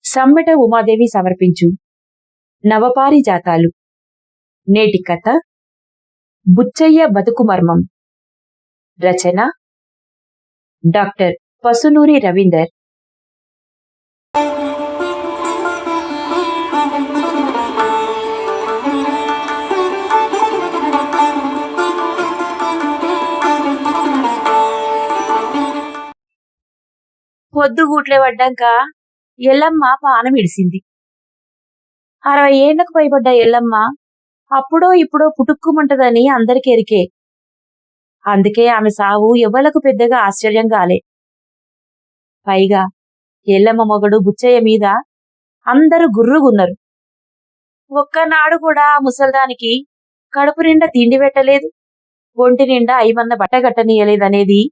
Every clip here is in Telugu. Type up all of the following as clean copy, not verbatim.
సమ్మెట ఉమాదేవి సమర్పించు నవపారిజాతాలు. నేటి కథ బుచ్చయ్య బతుకు మర్మం. రచన డాక్టర్ పసునూరి రవీందర్. పొద్దుగూట్లే పడ్డాక ఎల్లమ్మ పానం ఇడిసింది. 60 ఏళ్లకు పైబడ్డ ఎల్లమ్మ అప్పుడో ఇప్పుడో పుట్టుక్కుమంటదని అందరికెరికే. అందుకే ఆమె సావు ఎవ్వలకు పెద్దగా ఆశ్చర్యం కాలే. పైగా ఎల్లమ్మ మొగడు బుచ్చయ్య మీద అందరూ గుర్రుగున్నారు. ఒక్కనాడు కూడా ఆ ముసల్దానికి కడుపు నిండా తిండి పెట్టలేదు, ఒంటి నిండా ఐమన్న బట్టగట్టనీయలేదనేది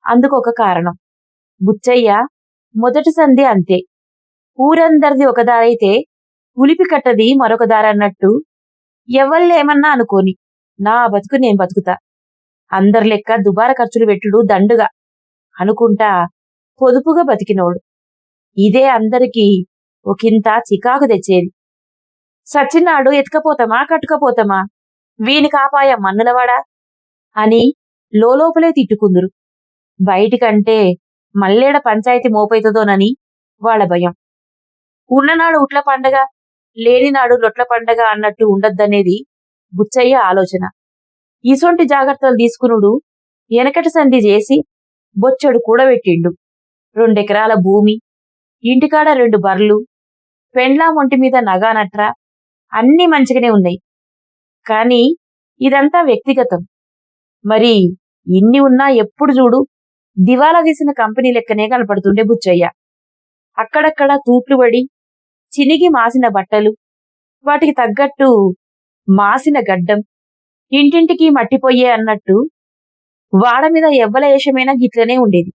అందుకొక కారణం. బుచ్చయ్య మొదటి సంధి అంతే. ఊరందరిది ఒకదారైతే ఉలిపి కట్టది మరొక దారన్నట్టు ఎవళ్ళేమన్నా అనుకోని నా బతుకు నేను బతుకుతా, అందరి లెక్క దుబార ఖర్చులు పెట్టుడు దండుగా అనుకుంటా పొదుపుగా బతికినోడు. ఇదే అందరికీ ఒకంత చికాకు తెచ్చేది. సచ్చినాడు ఎత్తుకపోతామా కట్టుకపోతామా, వీని కాపాయ మన్నులవాడా అని లోపలే తిట్టుకుందురు. బయటికంటే మల్లేడ పంచాయతీ మోపైతుందోనని వాళ్ళ భయం. ఉన్ననాడు ఉట్ల పండగ, లేనినాడు లొట్ల పండగ అన్నట్టు ఉండద్దనేది బుచ్చయ్య ఆలోచన. ఇసొంటి జాగ్రత్తలు తీసుకునుడు వెనకటి సంధి చేసి బొచ్చడు కూడబెట్టిండు. 2 ఎకరాల భూమి, ఇంటికాడ 2 బర్లు, పెండ్లాం ఒంటి మీద నగానట్రా అన్నీ మంచిగానే ఉన్నాయి. కాని ఇదంతా వ్యక్తిగతం. మరి ఇన్ని ఉన్నా ఎప్పుడు చూడు దివాలా తీసిన కంపెనీ లెక్కనే కనపడుతుండే బుచ్చయ్య. అక్కడక్కడ తూట్లు పడి చినిగి మాసిన బట్టలు, వాటికి తగ్గట్టు మాసిన గడ్డం, ఇంటింటికి మట్టిపోయే అన్నట్టు వాడ మీద ఎవ్వల ఏషమైనా గిట్లనే ఉండేది.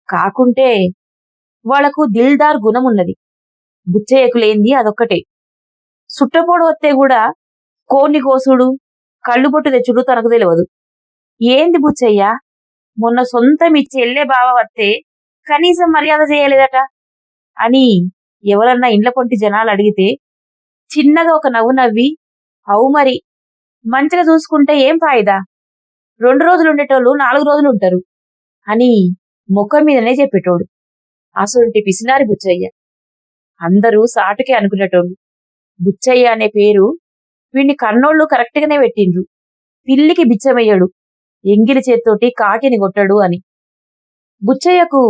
కాకుంటే వాళ్లకు దిల్దార్ గుణమున్నది. బుచ్చయ్యకు లేంది అదొక్కటే. సుట్టపోడు వస్తే కూడా కోన్ని కోసుడు, కళ్ళుబొట్టు తెచ్చుడు తనకు తెలియదు. ఏంది బుచ్చయ్య, మొన్న సొంతం ఇచ్చి ఎల్లే బావ వస్తే కనీసం మర్యాద చేయలేదట అని ఎవరన్నా ఇండ్ల పొంటి జనాలు అడిగితే చిన్నగా ఒక నవ్వు నవ్వి, అవు మరి మంచిగా చూసుకుంటే ఏం ఫాయిదా, 2 రోజులు ఉండేటోళ్ళు 4 రోజులు ఉంటారు అని ముఖం మీదనే చెప్పేటోడు. అసొంటి పిసినారి బుచ్చయ్య. అందరూ సాటుకే అనుకునేటోళ్ళు. బుచ్చయ్య అనే పేరు వీణ్ణి కన్నోళ్ళు కరెక్ట్గానే పెట్టిండ్రు. పిల్లికి బిచ్చమయ్యాడు, ఎంగిలి చేత్తోటి కాకిని కొట్టడు అని. బుచ్చయ్యకు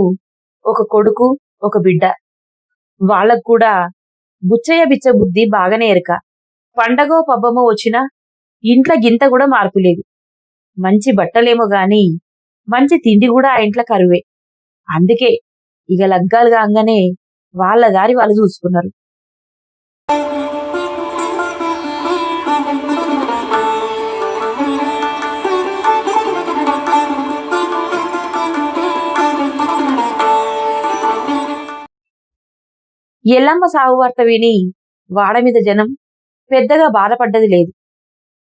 ఒక కొడుకు, ఒక బిడ్డ. వాళ్ళకు కూడా బుచ్చయ్య బిచ్చ బుద్ధి బాగానే ఎరక. పండగో పబ్బమో వచ్చినా ఇంట్లో గింత కూడా మార్పు లేదు. మంచి బట్టలేమో గాని మంచి తిండి కూడా ఆ ఇంట్లో కరువే. అందుకే ఇక లగ్గాలు కాగానే వాళ్ళ దారి వాళ్ళు చూసుకున్నారు. ఎల్లమ్మ సాగు వార్త విని వాడ మీద జనం పెద్దగా బాధపడ్డది లేదు.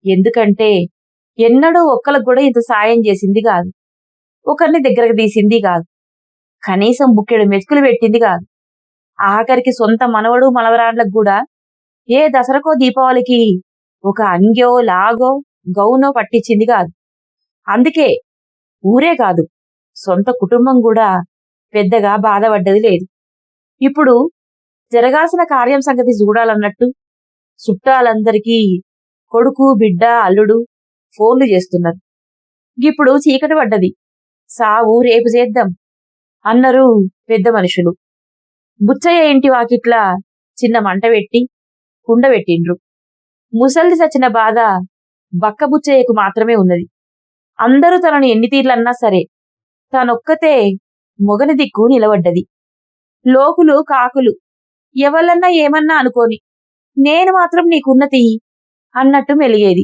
ఎందుకంటే ఎన్నడూ ఒక్కలకు కూడా ఇంత సాయం చేసింది కాదు, ఒకరిని దగ్గరకు తీసింది కాదు, కనీసం బుక్కెడు మెతుకులు పెట్టింది కాదు. ఆఖరికి సొంత మనవడు మనవరాండ్లకు కూడా ఏ దసరకో దీపావళికి ఒక అంగ్యో లాగో గౌనో పట్టించింది కాదు. అందుకే ఊరే కాదు సొంత కుటుంబం కూడా పెద్దగా బాధపడ్డది లేదు. ఇప్పుడు జరగాల్సిన కార్యం సంగతి చూడాలన్నట్టు చుట్టాలందరికీ కొడుకు, బిడ్డ, అల్లుడు ఫోన్లు చేస్తున్నారు. ఇప్పుడు చీకటి పడ్డది, సావు రేపు చేద్దాం అన్నారు పెద్ద మనుషులు. బుచ్చయ్య ఇంటి వాకిట్లా చిన్న మంట పెట్టి కుండ పెట్టిండ్రు. ముసల్ది చచ్చిన బాధ బక్క బుచ్చయ్యకు మాత్రమే ఉన్నది. అందరూ తనను ఎన్ని తీర్లన్నా సరే తానొక్కతే మొగని దిక్కు నిలబడ్డది. లోకులు కాకులు ఎవళ్ళన్నా ఏమన్నా అనుకోని నేను మాత్రం నీకున్నతి అన్నట్టు మెలిగేది.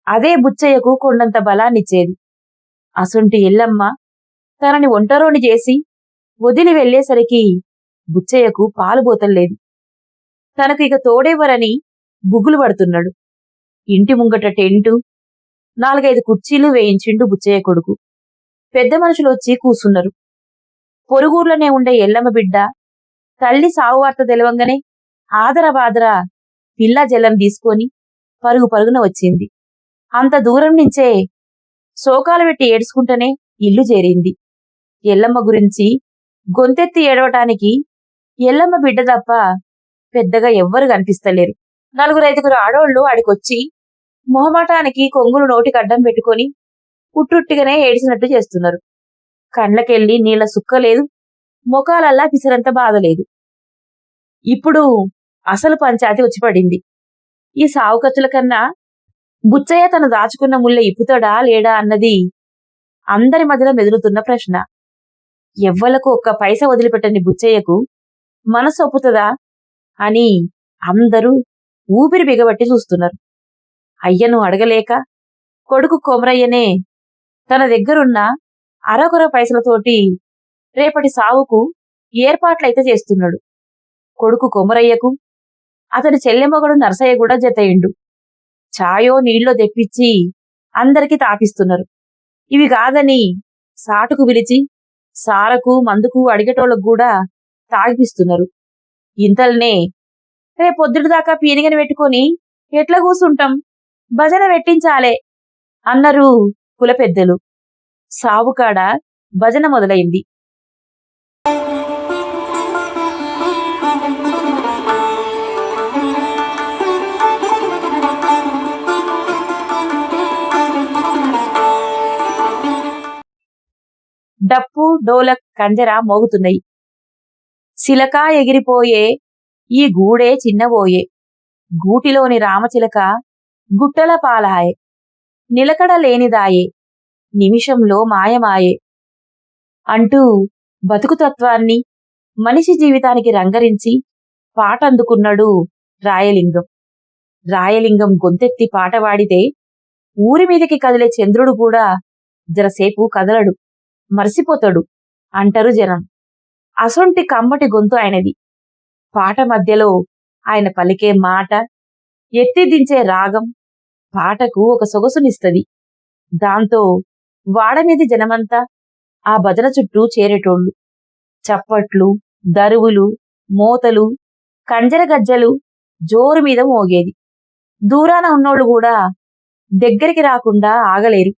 అదే బుచ్చయ్యకు కొండంత బలాన్నిచ్చేది. అసొంటి ఎల్లమ్మ తనని ఒంటరోని చేసి వదిలి వెళ్లేసరికి బుచ్చయ్యకు పాలు బోతల్లేదు. తనకు ఇక తోడెవ్వరని బుగ్గులు పడుతున్నాడు. ఇంటి ముంగట టెంటు, 4-5 కుర్చీలు వేయించిండు బుచ్చయ్య కొడుకు. పెద్ద మనుషులు వచ్చి కూసున్నారు. పొరుగుర్లోనే ఉండే ఎల్లమ్మ బిడ్డ తల్లి సావు వార్త తెలవంగానే ఆదరబాదర పిల్ల జల్లం తీసుకొని పరుగు పరుగున వచ్చింది. అంత దూరం నుంచే శోకాలు పెట్టి ఏడ్చుకుంటూనే ఇల్లు చేరింది. ఎల్లమ్మ గురించి గొంతెత్తి ఏడవటానికి ఎల్లమ్మ బిడ్డ తప్ప పెద్దగా ఎవ్వరు కనిపిస్తలేరు. 4-5 ఆడోళ్లు ఆడికొచ్చి మొహమాటానికి కొంగులు నోటికి అడ్డం పెట్టుకొని ఉట్టుట్టిగానే ఏడిసినట్టు చేస్తున్నారు. కండ్లకెళ్ళి నీళ్ల సుక్కలేదు, ముఖాలల్లా పిసరంత బాధలేదు. ఇప్పుడు అసలు పంచాయతీ వచ్చి పడింది. ఈ సావు ఖర్చుల కన్నా బుచ్చయ్య తను దాచుకున్న ముళ్ళ ఇప్పుతాడా లేడా అన్నది అందరి మధ్యలో మెదులుతున్న ప్రశ్న. ఎవ్వలకు ఒక్క పైస వదిలిపెట్టని బుచ్చయ్యకు మనసు ఒప్పుతుందా అని అందరూ ఊపిరి బిగబట్టి చూస్తున్నారు. అయ్యను అడగలేక కొడుకు కొమరయ్యనే తన దగ్గరున్న అరకొర పైసలతోటి రేపటి సావుకు ఏర్పాట్లయితే చేస్తున్నాడు. కొడుకు కొమరయ్యకు అతడి చెల్లెమొగడు నరసయ్య కూడా జతయిండు. చాయో నీళ్ళో తెప్పించి అందరికీ తాపిస్తున్నారు. ఇవి కాదని సాటుకు పిలిచి సారకు మందుకు అడిగేటోళ్ళకు కూడా తాగిపిస్తున్నారు. ఇంతల్నే రేపొద్దుటి దాకా పీనిగని పెట్టుకొని ఎట్లా కూసుంటాం, భజన పెట్టించాలే అన్నారు కుల పెద్దలు. సావుకాడ భజన మొదలైంది. డప్పు డోలక్ కంజర మోగుతున్నాయి. శిలక ఎగిరిపోయే ఈ గూడే చిన్నబోయే, గూటిలోని రామచిలక గుట్టల పాలాయే, నిలకడ లేనిదాయే, నిమిషంలో మాయమాయే అంటూ బతుకుతత్వాన్ని మనిషి జీవితానికి రంగరించి పాటందుకున్నాడు రాయలింగం. రాయలింగం గొంతెత్తి పాట పాడితే ఊరి మీదకి కదిలే చంద్రుడు కూడా జరసేపు కదలడు, మరిసిపోతాడు అంటారు జనం. అసొంటి కమ్మటి గొంతు ఆయనది. పాట మధ్యలో ఆయన పలికే మాట, ఎత్తి దించే రాగం పాటకు ఒక సొగసునిస్తది. దాంతో వాడమీది జనమంతా ఆ భజన చుట్టూ చేరేటోళ్ళు. చప్పట్లు, దరువులు, మోతలు, కంజర గజ్జలు జోరు మీద మోగేది. దూరాన ఉన్నోళ్ళు కూడా దగ్గరికి రాకుండా ఆగలేరు.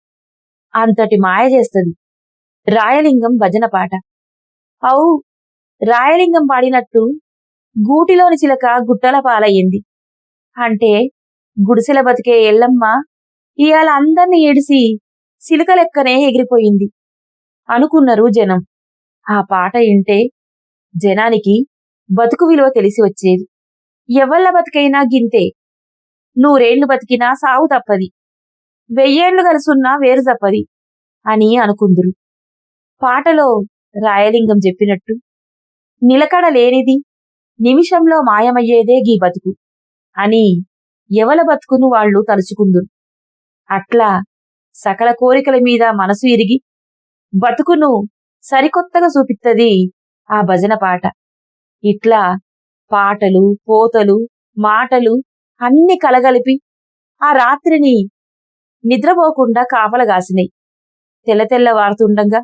అంతటి మాయ చేస్తది రాయలింగం భజన పాట. అవు, రాయలింగం పాడినట్టు గూటిలోని చిలక గుట్టల పాలయ్యింది అంటే గుడిసెల బతికే ఎల్లమ్మ ఇయాల అందర్నీ ఏడిసి సిలుక లెక్కనే ఎగిరిపోయింది అనుకున్నారు జనం. ఆ పాట వింటే జనానికి బతుకు విలువ తెలిసి వచ్చేది. ఎవళ్ళ బతికైనా గింతే, 100 ఏళ్లు బతికినా సావు తప్పది, 1000 ఏళ్లు కలుసున్నా వేరు తప్పది అని అనుకుందురు. పాటలో రాయలింగం చెప్పినట్టు నిలకడ లేనిది, నిమిషంలో మాయమయ్యేదే గీ బతుకు అని ఎవల బతుకును వాళ్లు తలుచుకుందురు. అట్లా సకల కోరికల మీద మనసు ఇరిగి బతుకును సరికొత్తగా చూపిత్తది ఆ భజన పాట. ఇట్లా పాటలు, పోతలు, మాటలు అన్ని కలగలిపి ఆ రాత్రిని నిద్రపోకుండా కాపలగాసినాయి. తెల్లవారుతుండగా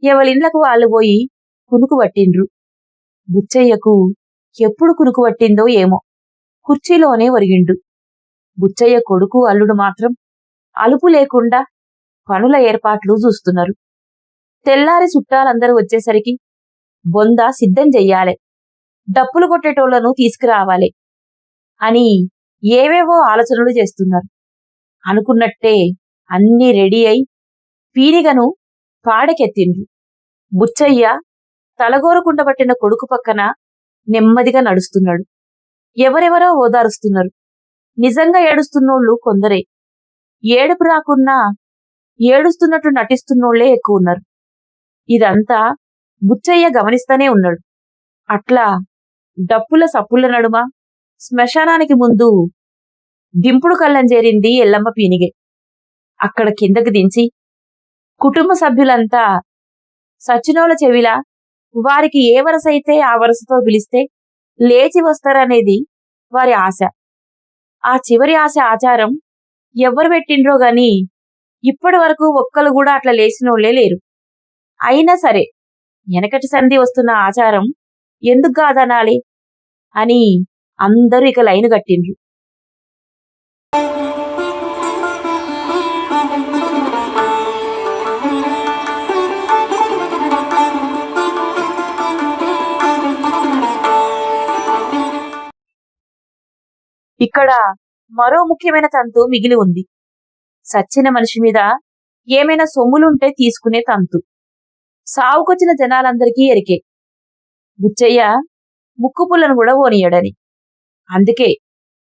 ఎవలిండ్లకు వాళ్ళు పోయి కునుకు పట్టిండ్రు. బుచ్చయ్యకు ఎప్పుడు కునుకు పట్టిందో ఏమో, కుర్చీలోనే ఒరిగిండు. బుచ్చయ్య కొడుకు అల్లుడు మాత్రం అలుపు లేకుండా పనుల ఏర్పాట్లు చూస్తున్నారు. తెల్లారి చుట్టాలందరూ వచ్చేసరికి బొంద సిద్ధం చెయ్యాలే, డప్పులు కొట్టేటోళ్లను తీసుకురావాలి అని ఏవేవో ఆలోచనలు చేస్తున్నారు. అనుకున్నట్టే అన్నీ రెడీ అయి పీనిగను పాడకెత్తిండ్రు. బుచ్చయ్య తలగోరకుండ పట్టిన కొడుకు పక్కన నెమ్మదిగా నడుస్తున్నాడు. ఎవరెవరో ఓదారుస్తున్నారు. నిజంగా ఏడుస్తున్నోళ్లు కొందరే. ఏడుపు రాకున్నా ఏడుస్తున్నట్టు నటిస్తున్నోళ్లే ఎక్కువ ఉన్నారు. ఇదంతా బుచ్చయ్య గమనిస్తానే ఉన్నాడు. అట్లా డప్పుల సప్పుల నడుమ శ్మశానానికి ముందు దింపుడు కళ్ళం చేరింది ఎల్లమ్మ పీనిగే. అక్కడ కిందకి దించి కుటుంబ సభ్యులంతా సచ్చినోల చెవిలా వారికి ఏ వరసైతే ఆ వరసతో పిలిస్తే లేచి వస్తారనేది వారి ఆశ. ఆ చివరి ఆశ ఆచారం ఎవ్వరు పెట్టిండ్రో గాని ఇప్పటి వరకు ఒక్కరు కూడా అట్లా లేచినోళ్లే లేరు. అయినా సరే వెనకటి సంధి వస్తున్న ఆచారం ఎందుకు కాదనాలి అని అందరూ ఇక లైను కట్టిండ్రు. ఇక్కడ మరో ముఖ్యమైన తంతు మిగిలి ఉంది. సచ్చిన మనిషి మీద ఏమైనా సొమ్ములుంటే తీసుకునే తంతు. సావుకొచ్చిన జనాలందరికీ ఎరికే బుచ్చయ్య ముక్కుపుల్లను కూడా ఓనియడని. అందుకే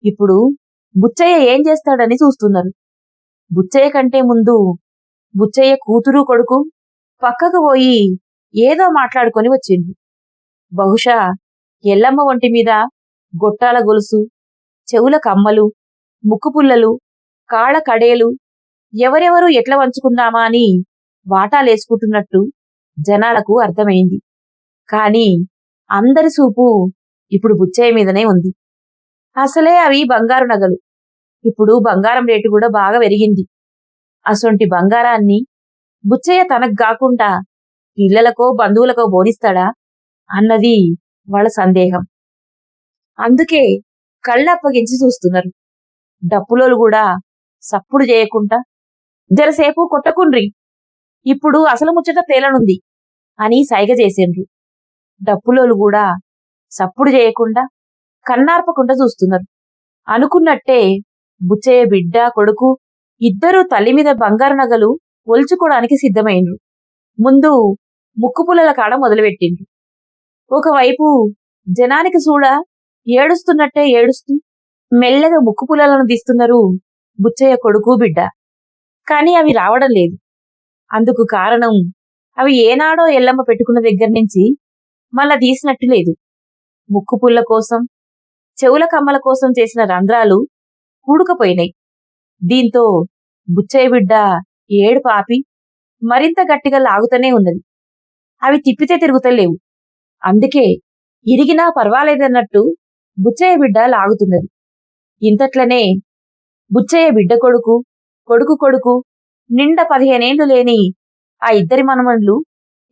ఇప్పుడు బుచ్చయ్య ఏం చేస్తాడని చూస్తున్నారు. బుచ్చయ్య కంటే ముందు బుచ్చయ్య కూతురు కొడుకు పక్కకు పోయి ఏదో మాట్లాడుకొని వచ్చిండు. బహుశా ఎల్లమ్మ ఒంటి మీద గొట్టాల గొలుసు, చెవుల కమ్మలు, ముక్కుపుల్లలు, కాళ్ళ కడేలు ఎవరెవరు ఎట్లా వంచుకుందామా అని వాటాలేసుకుంటున్నట్టు జనాలకు అర్థమైంది. కాని అందరి చూపు ఇప్పుడు బుచ్చయ్య మీదనే ఉంది. అసలే అవి బంగారు నగలు. ఇప్పుడు బంగారం రేటు కూడా బాగా పెరిగింది. అసొంటి బంగారాన్ని బుచ్చయ్య తనకు కాకుండా పిల్లలకో బంధువులకో బోనిస్తాడా అన్నది వాళ్ళ సందేహం. అందుకే కళ్ళప్పగించి చూస్తున్నారు. డప్పులోలు కూడా సప్పుడు చేయకుండా జరసేపు కొట్టకుండ్రి, ఇప్పుడు అసలు ముచ్చట తేలనుంది అని సైగ చేసిండ్రు. డప్పులోలు కూడా సప్పుడు చేయకుండా కన్నార్పకుండా చూస్తున్నారు. అనుకున్నట్టే బుచ్చయ్య బిడ్డ కొడుకు ఇద్దరూ తల్లి మీద బంగారు నగలు ఒల్చుకోవడానికి సిద్ధమైండ్రు. ముందు ముక్కుపుల్లల కాడ మొదలుపెట్టిండ్రు. ఒకవైపు జనానికి చూడ ఏడుస్తున్నట్టే ఏడుస్తూ మెల్లగా ముక్కుపుల్లలను తీస్తున్నారు బుచ్చయ్య కొడుకు బిడ్డ. కాని అవి రావడం లేదు. అందుకు కారణం అవి ఏనాడో ఎల్లమ్మ పెట్టుకున్న దగ్గర నుంచి మళ్ళా తీసినట్టు లేదు. ముక్కుపుల్ల కోసం, చెవుల కమ్మల కోసం చేసిన రంధ్రాలు కూడుకపోయినాయి. దీంతో బుచ్చయ్య బిడ్డ ఏడు పాపి మరింత గట్టిగా లాగుతూనే ఉన్నది. అవి తిప్పితే తిరుగుతలేవు. అందుకే ఇరిగినా పర్వాలేదన్నట్టు బుచ్చయ్య బిడ్డ లాగుతున్నది. ఇంతట్లనే బుచ్చయ్య బిడ్డ కొడుకు, కొడుకు కొడుకు నిండా 15 ఏళ్లు లేని ఆ ఇద్దరి మనమన్లు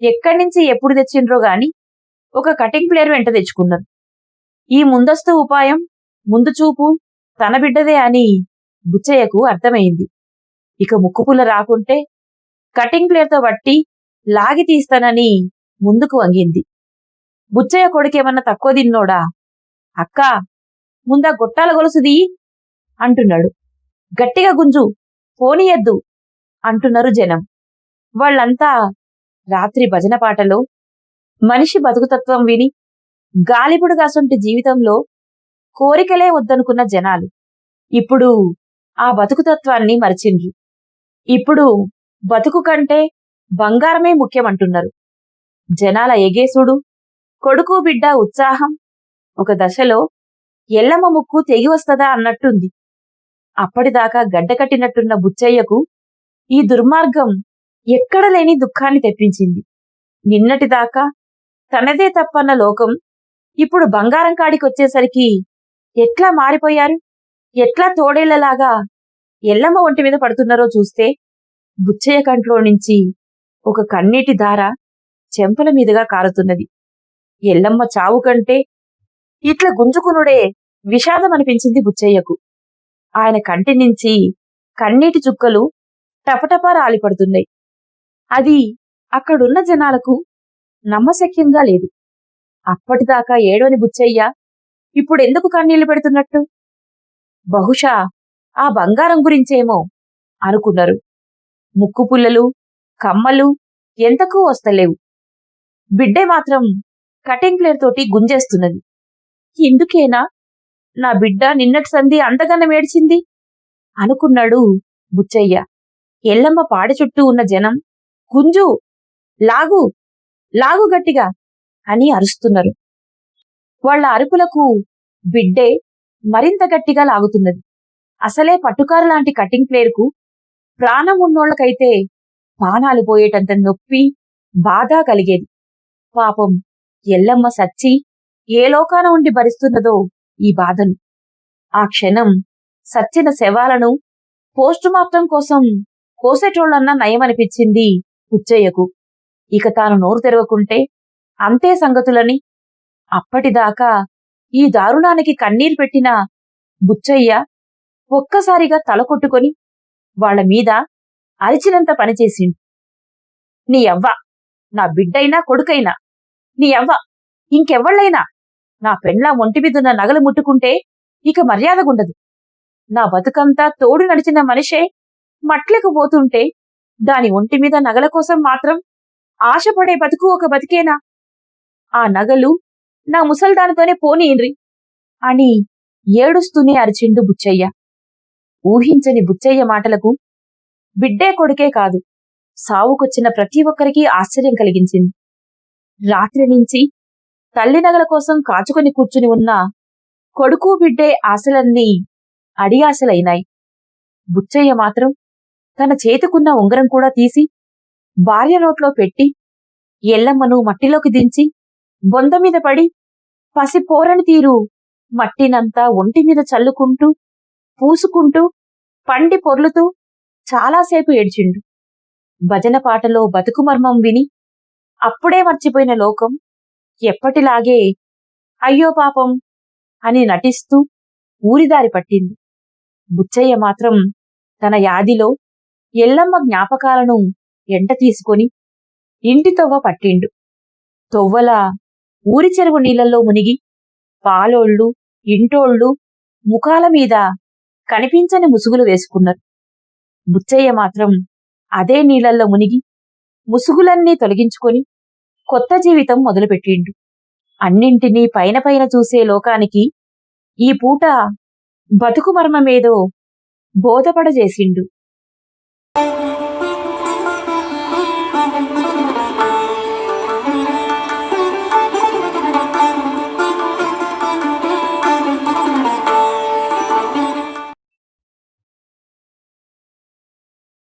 ఎక్కడ్నించి ఎప్పుడు తెచ్చిండ్రో గాని ఒక కటింగ్ ప్లేయర్ వెంట తెచ్చుకున్నారు. ఈ ముందస్తు ఉపాయం, ముందు చూపు తన బిడ్డదే అని బుచ్చయ్యకు అర్థమైంది. ఇక ముక్కుపుల్ల రాకుంటే కటింగ్ ప్లేయర్తో బట్టి లాగి తీస్తానని ముందుకు వంగింది. బుచ్చయ్య కొడుకేమన్నా తక్కువ తిన్నోడా? అక్కా, ముందా గొట్టాల గొలుసుది అంటున్నాడు. గట్టిగా గుంజు, పోనీయద్దు అంటున్నారు జనం. వాళ్ళంతా రాత్రి భజన పాటలో మనిషి బతుకుతత్వం విని గాలిపుడుగాసొంటి జీవితంలో కోరికలే వద్దనుకున్న జనాలు ఇప్పుడు ఆ బతుకుతత్వాన్ని మరిచిండ్రు. ఇప్పుడు బతుకు కంటే బంగారమే ముఖ్యమంటున్నారు. జనాల ఎగేసుడు, కొడుకు బిడ్డ ఉత్సాహం ఒక దశలో ఎల్లమ్మ ముక్కు తెగి వస్తదా అన్నట్టుంది. అప్పటిదాకా గడ్డకట్టినట్టున్న బుచ్చయ్యకు ఈ దుర్మార్గం ఎక్కడ లేని దుఃఖాన్ని తెప్పించింది. నిన్నటిదాకా తనదే తప్పన్న లోకం ఇప్పుడు బంగారం కాడికొచ్చేసరికి ఎట్లా మారిపోయారు, ఎట్లా తోడేళ్లలాగా ఎల్లమ్మ ఒంటి మీద పడుతున్నారో చూస్తే బుచ్చయ్య కంట్లో నుంచి ఒక కన్నీటి ధార చెంపల మీదుగా కారుతున్నది. ఎల్లమ్మ చావు కంటే ఇట్లా గుంజుకునుడే విషాదం అనిపించింది బుచ్చయ్యకు. ఆయన కంటి నుంచి కన్నీటి చుక్కలు టపటపా రాలిపడుతున్నాయి. అది అక్కడున్న జనాలకు నమ్మశక్యంగా లేదు. అప్పటిదాకా ఏడవని బుచ్చయ్య ఇప్పుడెందుకు కన్నీళ్లు పెడుతున్నట్టు? బహుశా ఆ బంగారం గురించేమో అనుకున్నారు. ముక్కుపుల్లలు, కమ్మలు ఎంతకూ వస్తలేవు. బిడ్డే మాత్రం కటింగ్ ప్లేర్ తోటి గుంజేస్తున్నది. ఇందుకేనా నా బిడ్డ నిన్నటి సంధి అంతగన్న మేడ్చింది అనుకున్నాడు బుచ్చయ్య. ఎల్లమ్మ పాడి చుట్టూ ఉన్న జనం గుంజు, లాగు, లాగు గట్టిగా అని అరుస్తున్నారు. వాళ్ల అరుపులకు బిడ్డే మరింత గట్టిగా లాగుతున్నది. అసలే పట్టుకారు లాంటి కటింగ్ ప్లేర్కు ప్రాణం ఉన్నోళ్లకైతే పానాలు పోయేటంత నొప్పి, బాధ కలిగేది. పాపం ఎల్లమ్మ సచ్చి ఏ లోకాన ఉండి భరిస్తున్నదో ఈ బాధను. ఆ క్షణం సచ్చిన శవాలను పోస్టుమార్టం కోసం కోసేటోళ్లన్నా నయమనిపించింది బుచ్చయ్యకు. ఇక తాను నోరు తెరవకుంటే అంతే సంగతులని అప్పటిదాకా ఈ దారుణానికి కన్నీరు పెట్టిన బుచ్చయ్య ఒక్కసారిగా తల కొట్టుకొని వాళ్ల మీద అరిచినంత పనిచేసిండు. నీ అవ్వ, నా బిడ్డైనా కొడుకైనా, నీ అవ్వ ఇంకెవ్వళ్ళైనా నా పెండ్లాం ఒంటిమీదున్న నగలు ముట్టుకుంటే ఇక మర్యాదగుండదు. నా బతుకంతా తోడు నడిచిన మనిషే మట్లకు పోతుంటే దాని ఒంటిమీద నగల కోసం మాత్రం ఆశపడే బతుకు ఒక బతికేనా? ఆ నగలు నా ముసల్దానితోనే పోనీయండ్రి అని ఏడుస్తూనే అరిచిండు బుచ్చయ్య. ఊహించని బుచ్చయ్య మాటలకు బిడ్డే కొడుకే కాదు, సావుకొచ్చిన ప్రతి ఒక్కరికి ఆశ్చర్యం కలిగించింది. రాత్రి నుంచి తల్లి నగల కోసం కాచుకొని కూర్చుని ఉన్న కొడుకు బిడ్డే ఆశలన్నీ అడియాశలైనాయి. బుచ్చయ్య మాత్రం తన చేతికున్న ఉంగరం కూడా తీసి భార్య నోట్లో పెట్టి ఎల్లమ్మను మట్టిలోకి దించి బొందమీద పడి పసిపోరని తీరు మట్టినంతా ఒంటిమీద చల్లుకుంటూ పూసుకుంటూ పండి పొర్లుతూ చాలాసేపు ఏడ్చిండు. భజన పాటలో బతుకుమర్మం విని అప్పుడే మర్చిపోయిన లోకం ఎప్పటిలాగే అయ్యో పాపం అని నటిస్తూ ఊరిదారి పట్టింది. బుచ్చయ్య మాత్రం తన యాదిలో ఎల్లమ్మ జ్ఞాపకాలను ఎంట తీసుకొని ఇంటి తొవ్వ పట్టిండు. తొవ్వల ఊరి చెరువు నీళ్లలో మునిగి పాలోళ్ళు, ఇంటోళ్ళు ముఖాల మీద కనిపించని ముసుగులు వేసుకున్నారు. బుచ్చయ్య మాత్రం అదే నీళ్లల్లో మునిగి ముసుగులన్నీ తొలగించుకొని కొత్త జీవితం మొదలుపెట్టిండు. అన్నింటినీ పైన పైన చూసే లోకానికి ఈ పూట బతుకు మర్మమేదో బోధపడజేసిండు.